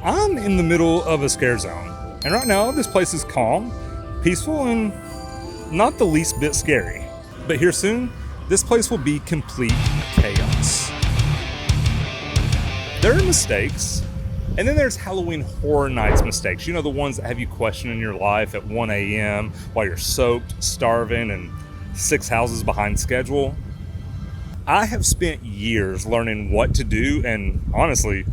I'm in the middle of a scare zone, and right now this place is calm, peaceful, and not the least bit scary. But here soon, this place will be complete chaos. There are mistakes, and then there's Halloween Horror Nights mistakes. You know, the ones that have you questioning your life at 1 a.m. while you're soaked, starving, and 6 houses behind schedule. I have spent years learning what to do and, honestly,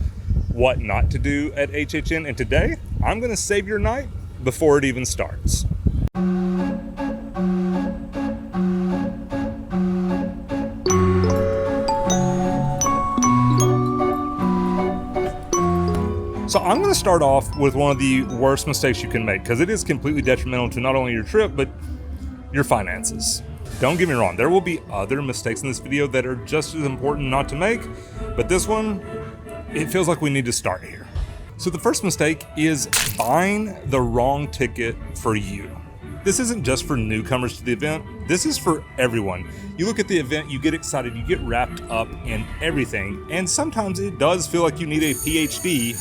what not to do at HHN, and today, I'm gonna save your night before it even starts. So I'm going to start off with one of the worst mistakes you can make, because it is completely detrimental to not only your trip, but your finances. Don't get me wrong, there will be other mistakes in this video that are just as important not to make, but this one, it feels like we need to start here. So the first mistake is buying the wrong ticket for you. This isn't just for newcomers to the event, this is for everyone. You look at the event, you get excited, you get wrapped up in everything, and sometimes it does feel like you need a PhD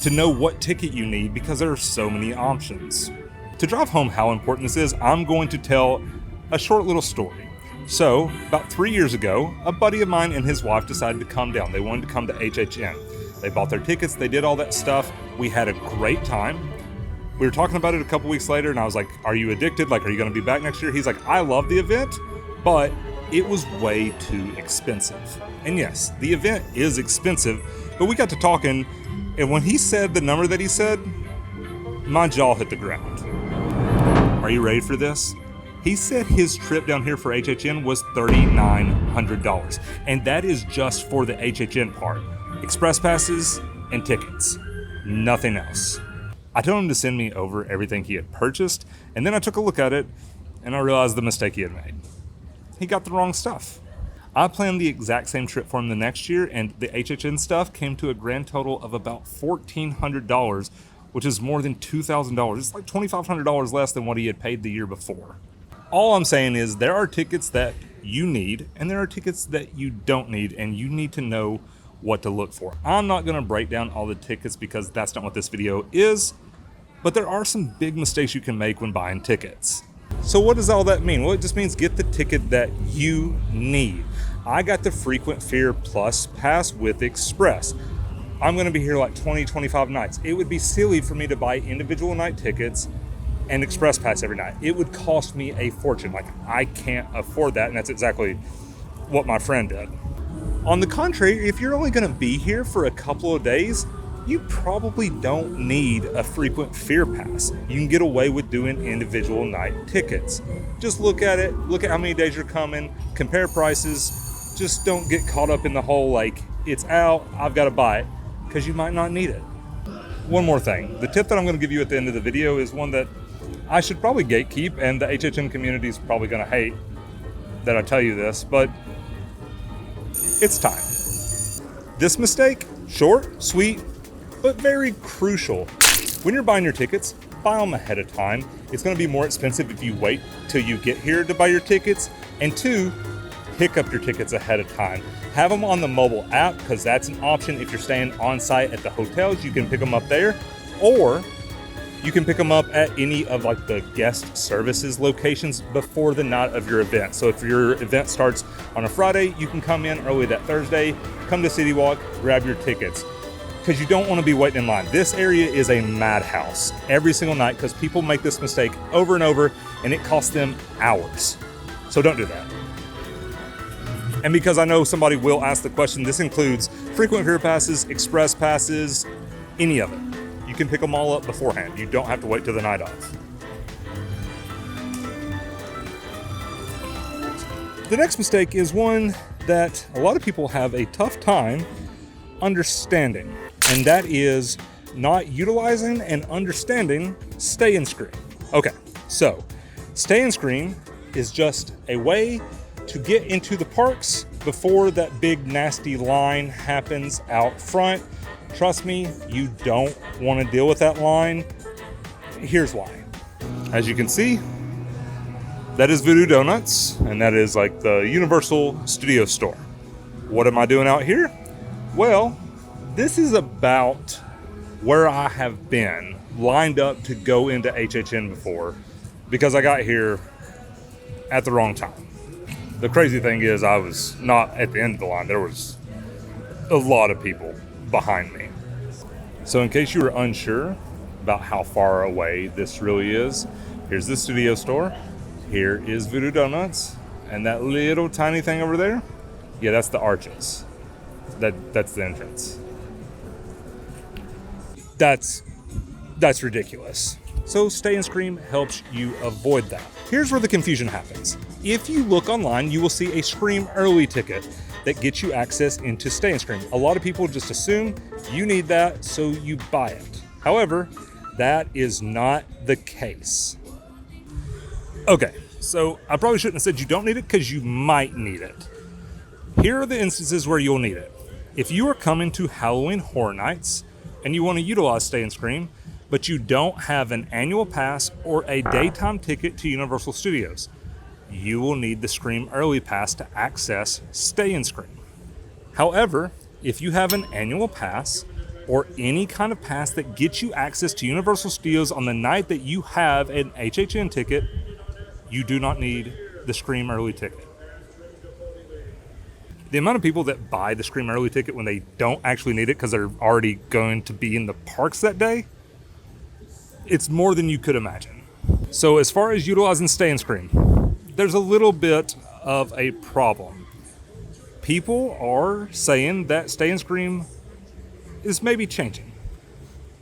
to know what ticket you need because there are so many options. To drive home how important this is, I'm going to tell a short little story. So, about 3 years ago, a buddy of mine and his wife decided to come down. They wanted to come to HHN. They bought their tickets, they did all that stuff. We had a great time. We were talking about it a couple weeks later, and I was like, are you addicted? Like, are you gonna be back next year? He's like, I love the event, but it was way too expensive. And yes, the event is expensive, but we got to talking, and when he said the number that he said, my jaw hit the ground. Are you ready for this? He said his trip down here for HHN was $3,900, and that is just for the HHN part. Express passes and tickets, nothing else. I told him to send me over everything he had purchased, and then I took a look at it, and I realized the mistake he had made. He got the wrong stuff. I planned the exact same trip for him the next year, and the HHN stuff came to a grand total of about $1,400, which is more than $2,000. It's like $2,500 less than what he had paid the year before. All I'm saying is there are tickets that you need, and there are tickets that you don't need, and you need to know what to look for. I'm not gonna break down all the tickets because that's not what this video is, but there are some big mistakes you can make when buying tickets. So what does all that mean? Well, it just means get the ticket that you need. I got the Frequent Fear Plus Pass with Express. I'm gonna be here like 20, 25 nights. It would be silly for me to buy individual night tickets and Express Pass every night. It would cost me a fortune. Like, I can't afford that, and that's exactly what my friend did. On the contrary, if you're only gonna be here for a couple of days, you probably don't need a Frequent Fear Pass. You can get away with doing individual night tickets. Just look at it, look at how many days you're coming, compare prices. Just don't get caught up in the whole, like, it's out, I've got to buy it, because you might not need it. One more thing. The tip that I'm going to give you at the end of the video is one that I should probably gatekeep, and the HHN community is probably going to hate that I tell you this, but it's time. This mistake, short, sweet, but very crucial. When you're buying your tickets, buy them ahead of time. It's going to be more expensive if you wait till you get here to buy your tickets. And 2, pick up your tickets ahead of time. Have them on the mobile app, because that's an option. If you're staying on site at the hotels, you can pick them up there, or you can pick them up at any of like the guest services locations before the night of your event. So if your event starts on a Friday, you can come in early that Thursday, come to City Walk, grab your tickets, because you don't want to be waiting in line. This area is a madhouse every single night because people make this mistake over and over, and it costs them hours. So don't do that. And because I know somebody will ask the question, this includes Frequent Fear Passes, Express Passes, any of it. You can pick them all up beforehand. You don't have to wait till the night of. The next mistake is one that a lot of people have a tough time understanding, and that is not utilizing and understanding stay and screen. Okay, so stay and screen is just a way to get into the parks before that big nasty line happens out front. Trust me, you don't want to deal with that line. Here's why. As you can see, that is Voodoo Donuts, and that is like the Universal Studio store. What am I doing out here? Well, this is about where I have been lined up to go into HHN before because I got here at the wrong time. The crazy thing is I was not at the end of the line. There was a lot of people behind me. So in case you were unsure about how far away this really is, here's the studio store. Here is Voodoo Donuts. And that little tiny thing over there, yeah, that's the arches. That's the entrance. That's ridiculous. So Stay and Scream helps you avoid that. Here's where the confusion happens. If you look online, you will see a Scream Early ticket that gets you access into Stay and Scream. A lot of people just assume you need that, so you buy it. However, that is not the case. Okay, so I probably shouldn't have said you don't need it because you might need it. Here are the instances where you'll need it. If you are coming to Halloween Horror Nights and you want to utilize Stay and Scream, but you don't have an annual pass or a daytime ticket to Universal Studios, you will need the Scream Early Pass to access Stay and Scream. However, if you have an annual pass or any kind of pass that gets you access to Universal Studios on the night that you have an HHN ticket, you do not need the Scream Early ticket. The amount of people that buy the Scream Early ticket when they don't actually need it because they're already going to be in the parks that day, it's more than you could imagine. So as far as utilizing Stay and Scream, there's a little bit of a problem. People are saying that Stay and Scream is maybe changing.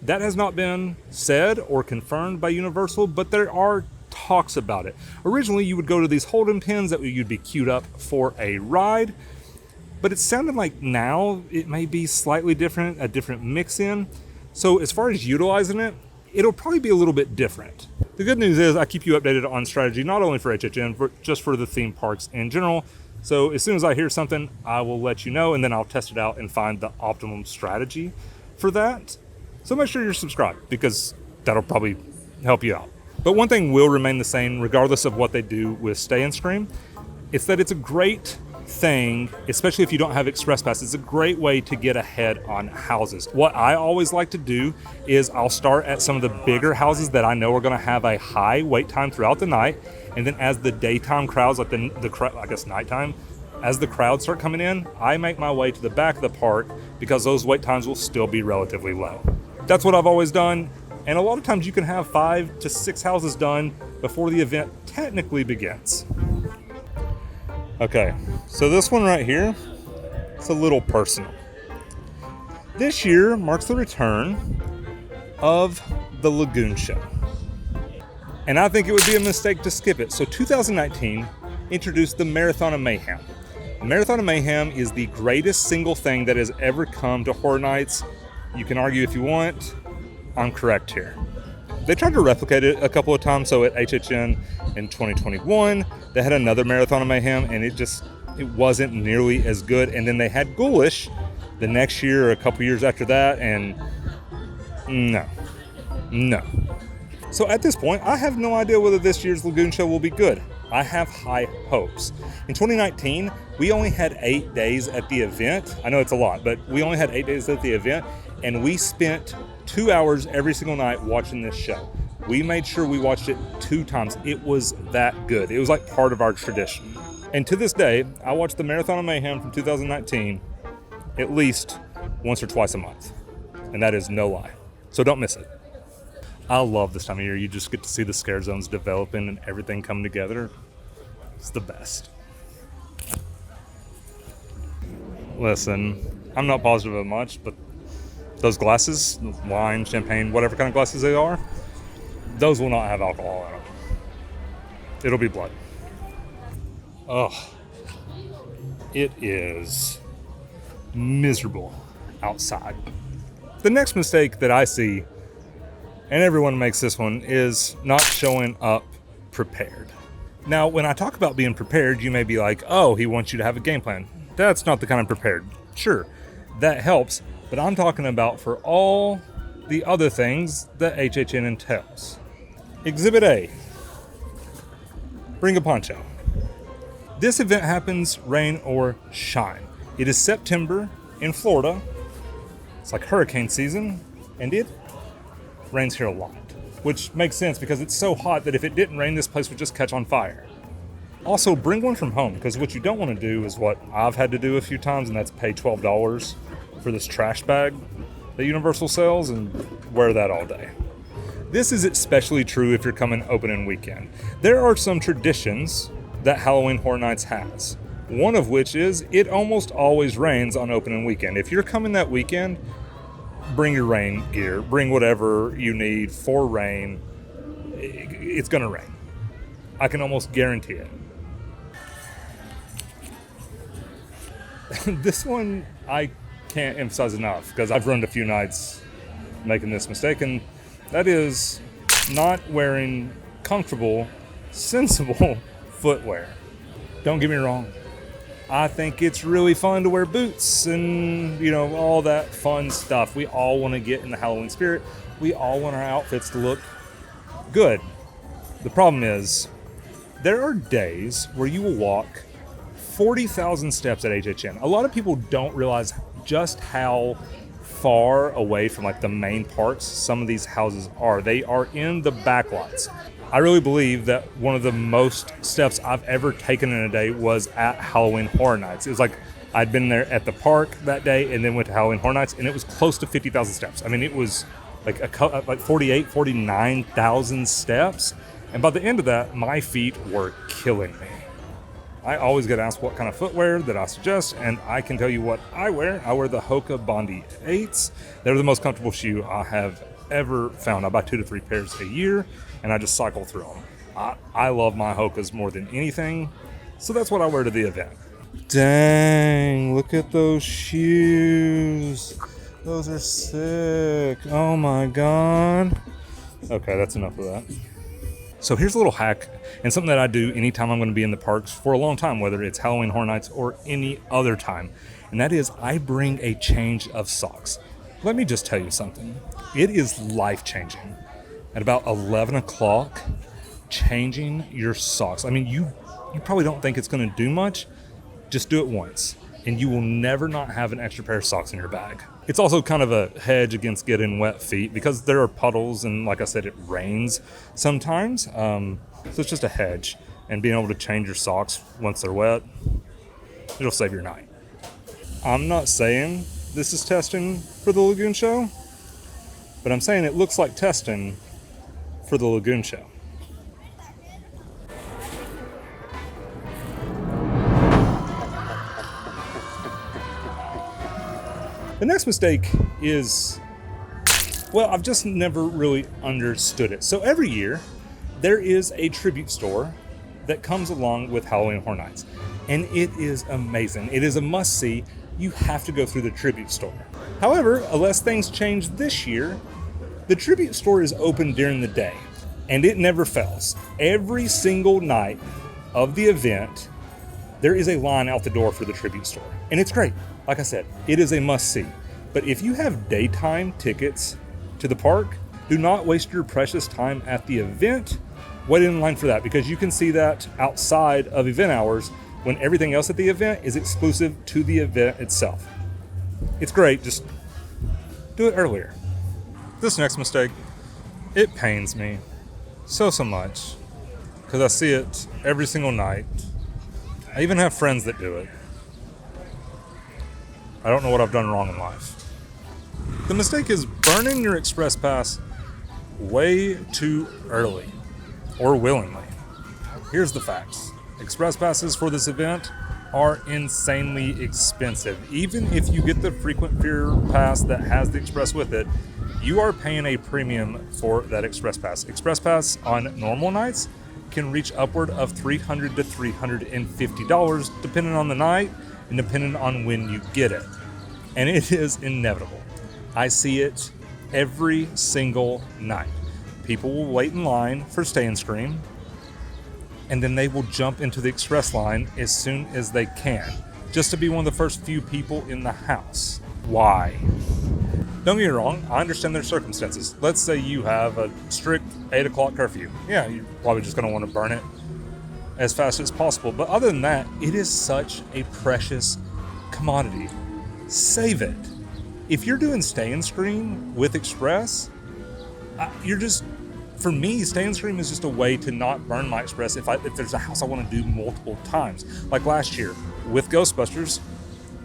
That has not been said or confirmed by Universal, but there are talks about it. Originally, you would go to these hold'em pens that you'd be queued up for a ride, but it's sounding like now it may be slightly different, a different mix-in. So as far as utilizing it, it'll probably be a little bit different. The good news is I keep you updated on strategy, not only for HHN, but just for the theme parks in general. So as soon as I hear something, I will let you know, and then I'll test it out and find the optimum strategy for that. So make sure you're subscribed because that'll probably help you out. But one thing will remain the same regardless of what they do with Stay and Scream. It's that it's a great thing, especially if you don't have Express Pass. It's a great way to get ahead on houses. What I always like to do is I'll start at some of the bigger houses that I know are going to have a high wait time throughout the night, and then as the daytime crowds, like I guess nighttime, as the crowds start coming in, I make my way to the back of the park because those wait times will still be relatively low. That's what I've always done, and a lot of times you can have 5 to 6 houses done before the event technically begins. Okay, so this one right here, it's a little personal. This year marks the return of the Lagoon Show. And I think it would be a mistake to skip it. So 2019 introduced the Marathon of Mayhem. The Marathon of Mayhem is the greatest single thing that has ever come to Horror Nights. You can argue if you want, I'm correct here. They tried to replicate it a couple of times. So at HHN in 2021, they had another Marathon of Mayhem, and it wasn't nearly as good. And then they had Ghoulish the next year or a couple years after that, and no. So at this point, I have no idea whether this year's Lagoon Show will be good. I have high hopes. In 2019, we only had 8 days at the event. I know it's a lot, but we only had 8 days at the event, and we spent 2 hours every single night watching this show. We made sure we watched it 2 times. It was that good. It was like part of our tradition. And to this day, I watch the Marathon of Mayhem from 2019 at least once or twice a month. And that is no lie. So don't miss it. I love this time of year. You just get to see the scare zones developing and everything coming together. It's the best. Listen, I'm not positive of much, but those glasses, wine, champagne, whatever kind of glasses they are, those will not have alcohol in them. It'll be blood. Ugh. It is miserable outside. The next mistake that I see, and everyone makes this one, is not showing up prepared. Now, when I talk about being prepared, you may be like, oh, he wants you to have a game plan. That's not the kind of prepared. Sure, that helps, but I'm talking about for all the other things that HHN entails. Exhibit A, bring a poncho. This event happens rain or shine. It is September in Florida. It's like hurricane season, And it rains here a lot, which makes sense because it's so hot that if it didn't rain, this place would just catch on fire. Also, bring one from home, because what you don't want to do is what I've had to do a few times, and that's pay $12 for this trash bag that Universal sells and wear that all day. This is especially true if you're coming opening weekend. There are some traditions that Halloween Horror Nights has. One of which is it almost always rains on opening weekend. If you're coming that weekend, bring your rain gear. Bring whatever you need for rain. It's gonna rain. I can almost guarantee it. This one I can't emphasize enough because I've ruined a few nights making this mistake, and that is not wearing comfortable, sensible footwear. Don't get me wrong. I think it's really fun to wear boots and, all that fun stuff. We all want to get in the Halloween spirit. We all want our outfits to look good. The problem is, there are days where you will walk 40,000 steps at HHN. A lot of people don't realize just how far away from the main parts some of these houses are. They are in the backlots. I really believe that one of the most steps I've ever taken in a day was at Halloween Horror Nights. It was like I'd been there at the park that day and then went to Halloween Horror Nights, and it was close to 50,000 steps. I mean, it was like 49,000 steps. And by the end of that, my feet were killing me. I always get asked what kind of footwear that I suggest, and I can tell you what I wear. I wear the Hoka Bondi 8s. They're the most comfortable shoe I have ever found. I buy 2 to 3 pairs a year, and I just cycle through them. I love my Hokas more than anything, so that's what I wear to the event. Dang, look at those shoes. Those are sick. Oh my God. Okay, that's enough of that. So here's a little hack, and something that I do anytime I'm going to be in the parks for a long time, whether it's Halloween Horror Nights or any other time, and that is I bring a change of socks. Let me just tell you something. It is life-changing. At about 11 o'clock, changing your socks. I mean, you probably don't think it's going to do much. Just do it once, and you will never not have an extra pair of socks in your bag. It's also kind of a hedge against getting wet feet because there are puddles, and like I said, it rains sometimes. So it's just a hedge, and being able to change your socks once they're wet, it'll save your night. I'm not saying this is testing for the Lagoon Show, but I'm saying it looks like testing for the Lagoon Show. The next mistake is, well, I've just never really understood it. So every year, there is a tribute store that comes along with Halloween Horror Nights, and it is amazing. It is a must-see. You have to go through the tribute store. However, unless things change this year, the tribute store is open during the day, and it never fails. Every single night of the event, there is a line out the door for the tribute store, and it's great. Like I said, it is a must-see. But if you have daytime tickets to the park, do not waste your precious time at the event. Wait in line for that, because you can see that outside of event hours when everything else at the event is exclusive to the event itself. It's great, just do it earlier. This next mistake, it pains me so much because I see it every single night. I even have friends that do it. I don't know what I've done wrong in life. The mistake is burning your Express Pass way too early or willingly. Here's the facts. Express Passes for this event are insanely expensive. Even if you get the frequent flyer pass that has the Express with it, you are paying a premium for that Express Pass. Express Pass on normal nights can reach upward of $300 to $350 depending on the night and depending on when you get it. And it is inevitable. I see it every single night. People will wait in line for Stay and Scream, and then they will jump into the express line as soon as they can, just to be one of the first few people in the house. Why? Don't get me wrong, I understand their circumstances. Let's say you have a strict 8 o'clock curfew. Yeah, you're probably just going to want to burn it as fast as possible. But other than that, it is such a precious commodity. Save it. If you're doing stay and scream with Express, for me, stay and scream is just a way to not burn my Express if there's a house I want to do multiple times. Like last year with Ghostbusters,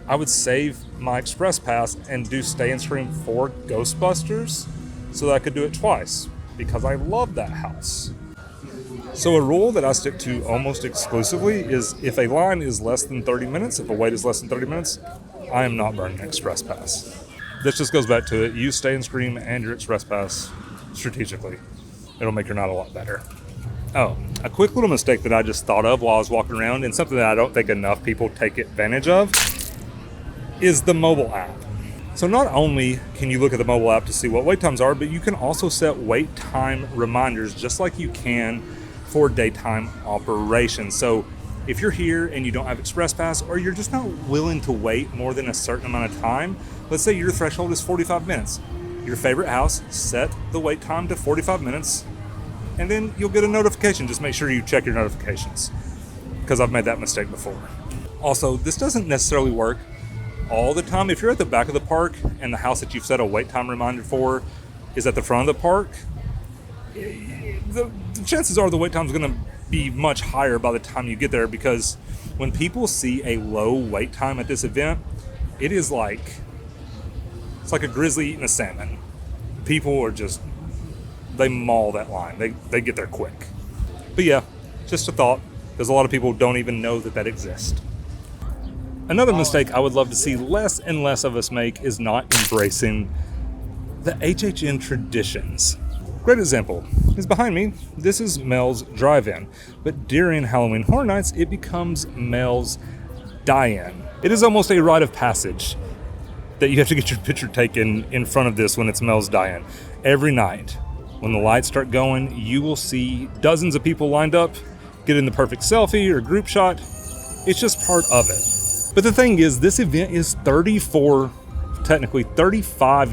I would save my Express pass and do stay and scream for Ghostbusters so that I could do it twice because I love that house. So a rule that I stick to almost exclusively is if a line is less than 30 minutes, if a wait is less than 30 minutes, I am not burning an Express pass. This just goes back to it. Use stay and scream and your Express pass strategically. It'll make your night a lot better. Oh, a quick little mistake that I just thought of while I was walking around, and something that I don't think enough people take advantage of, is the mobile app. So not only can you look at the mobile app to see what wait times are, but you can also set wait time reminders just like you can for daytime operations. So if you're here and you don't have Express Pass, or you're just not willing to wait more than a certain amount of time, let's say your threshold is 45 minutes. Your favorite house, set the wait time to 45 minutes, and then you'll get a notification. Just make sure you check your notifications, because I've made that mistake before. Also, this doesn't necessarily work all the time. If you're at the back of the park and the house that you've set a wait time reminder for is at the front of the park, the chances are the wait time is going to be much higher by the time you get there, because when people see a low wait time at this event, it's like a grizzly eating a salmon. People are they maul that line. They get there quick. But yeah, just a thought, because a lot of people don't even know that exists. Another mistake I would love to see less and less of us make is not embracing the HHN traditions. Great example is behind me. This is Mel's Drive-In, but during Halloween Horror Nights, it becomes Mel's Die-In. It is almost a rite of passage that you have to get your picture taken in front of this when it's Mel's Die-In. Every night, when the lights start going, you will see dozens of people lined up, getting the perfect selfie or group shot. It's just part of it. But the thing is, this event is 35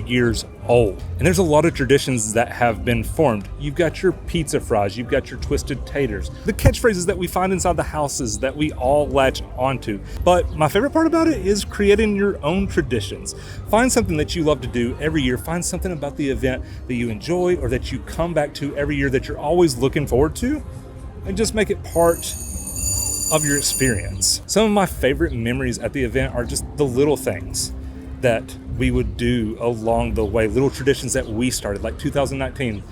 years old. And there's a lot of traditions that have been formed. You've got your pizza fries, you've got your twisted taters, the catchphrases that we find inside the houses that we all latch onto. But my favorite part about it is creating your own traditions. Find something that you love to do every year. Find something about the event that you enjoy or that you come back to every year that you're always looking forward to, and just make it part of your experience. Some of my favorite memories at the event are just the little things that we would do along the way, little traditions that we started, like 2019.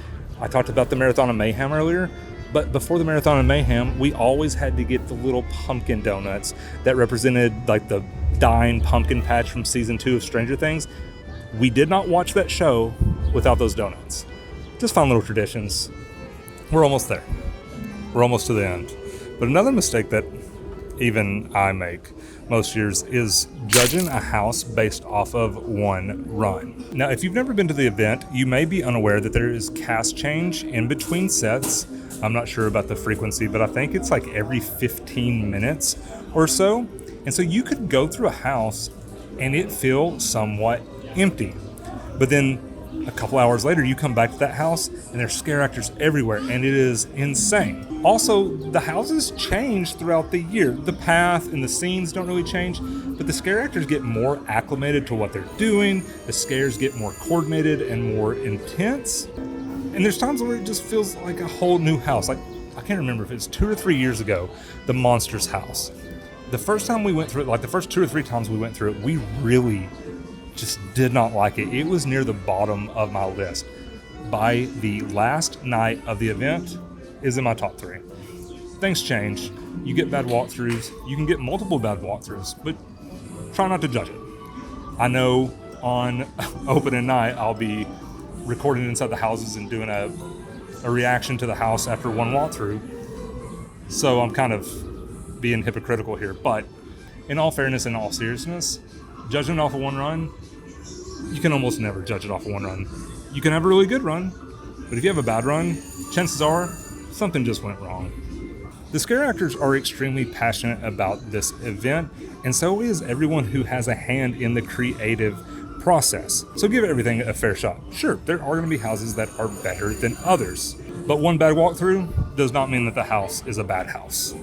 I talked about the Marathon of Mayhem earlier, but before the Marathon of Mayhem, we always had to get the little pumpkin donuts that represented like the dying pumpkin patch from season 2 of Stranger Things. We did not watch that show without those donuts. Just fun little traditions. We're almost there. We're almost to the end. But another mistake that even I make most years is judging a house based off of one run. Now, if you've never been to the event, you may be unaware that there is cast change in between sets. I'm not sure about the frequency, but I think it's like every 15 minutes or so. And so you could go through a house and it feel somewhat empty. But then a couple hours later, you come back to that house and there's scare actors everywhere, and it is insane. Also, the houses change throughout the year. The path and the scenes don't really change, but the scare actors get more acclimated to what they're doing. The scares get more coordinated and more intense. And there's times where it just feels like a whole new house. Like, I can't remember if it's 2 or 3 years ago, the Monsters house. The first time we went through it, like the first 2 or 3 times we went through it, we really just did not like it. It was near the bottom of my list. By the last night of the event, is in my top 3. Things change. You get bad walkthroughs. You can get multiple bad walkthroughs, but try not to judge it. I know on opening night, I'll be recording inside the houses and doing a reaction to the house after one walkthrough. So I'm kind of being hypocritical here, but in all fairness and all seriousness, judging off of one run, you can almost never judge it off of one run. You can have a really good run, but if you have a bad run, chances are something just went wrong. The scare actors are extremely passionate about this event, and so is everyone who has a hand in the creative process. So give everything a fair shot. Sure, there are going to be houses that are better than others, but one bad walkthrough does not mean that the house is a bad house.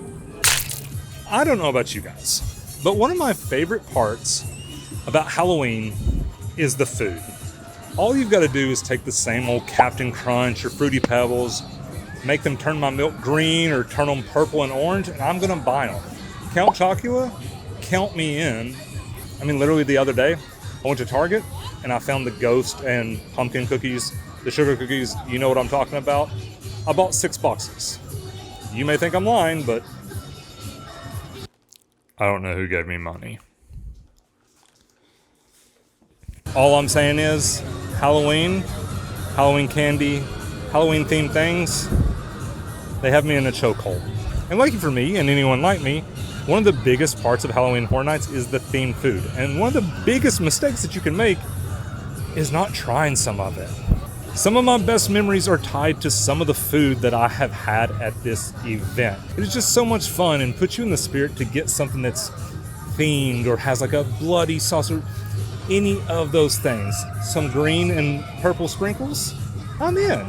I don't know about you guys, but one of my favorite parts about Halloween is the food. All you've got to do is take the same old Captain Crunch or Fruity Pebbles, make them turn my milk green or turn them purple and orange, and I'm going to buy them. Count Chocula, count me in. I mean, literally the other day, I went to Target and I found the ghost and pumpkin cookies, the sugar cookies, you know what I'm talking about. I bought 6 boxes. You may think I'm lying, but I don't know who gave me money. All I'm saying is Halloween candy, Halloween themed things, they have me in a chokehold. And lucky for me and anyone like me, one of the biggest parts of Halloween Horror Nights is the themed food. And one of the biggest mistakes that you can make is not trying some of it. Some of my best memories are tied to some of the food that I have had at this event. It is just so much fun and puts you in the spirit to get something that's themed or has like a bloody sauce or any of those things. Some green and purple sprinkles, I'm in.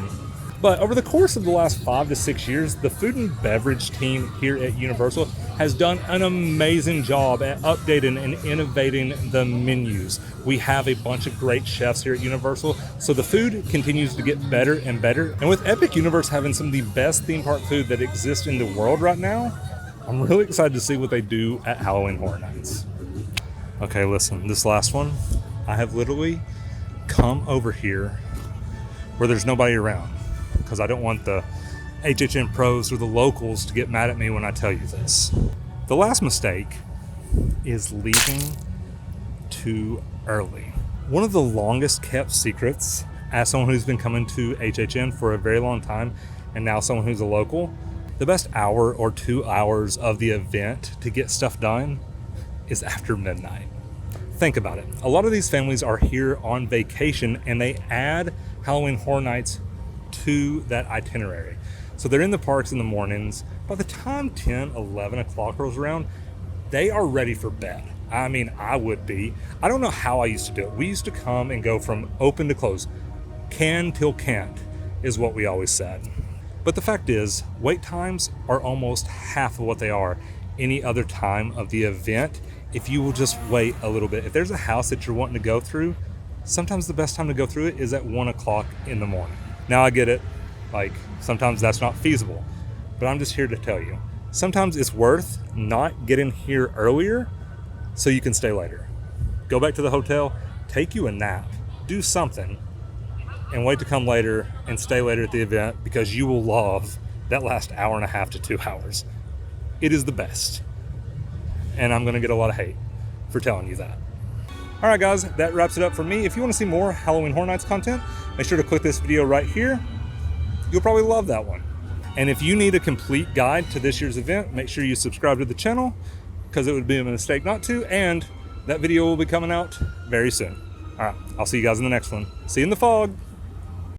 But over the course of the last 5 to 6 years, the food and beverage team here at Universal has done an amazing job at updating and innovating the menus. We have a bunch of great chefs here at Universal, so the food continues to get better and better. And with Epic Universe having some of the best theme park food that exists in the world right now, I'm really excited to see what they do at Halloween Horror Nights. Okay, listen, this last one, I have literally come over here where there's nobody around, because I don't want the HHN pros or the locals to get mad at me when I tell you this. The last mistake is leaving too early. One of the longest kept secrets, as someone who's been coming to HHN for a very long time and now someone who's a local, the best hour or 2 hours of the event to get stuff done is after midnight. Think about it. A lot of these families are here on vacation and they add Halloween Horror Nights to that itinerary. So they're in the parks in the mornings. By the time 10, 11 o'clock rolls around, they are ready for bed. I mean, I would be. I don't know how I used to do it. We used to come and go from open to close. Can till can't is what we always said. But the fact is, wait times are almost half of what they are any other time of the event if you will just wait a little bit. If there's a house that you're wanting to go through, sometimes the best time to go through it is at 1 o'clock in the morning. Now I get it, like sometimes that's not feasible, but I'm just here to tell you, sometimes it's worth not getting here earlier so you can stay later. Go back to the hotel, take you a nap, do something, and wait to come later and stay later at the event because you will love that last hour and a half to 2 hours. It is the best. And I'm gonna get a lot of hate for telling you that. All right, guys, that wraps it up for me. If you want to see more Halloween Horror Nights content, make sure to click this video right here. You'll probably love that one. And if you need a complete guide to this year's event, make sure you subscribe to the channel because it would be a mistake not to. And that video will be coming out very soon. All right, I'll see you guys in the next one. See you in the fog.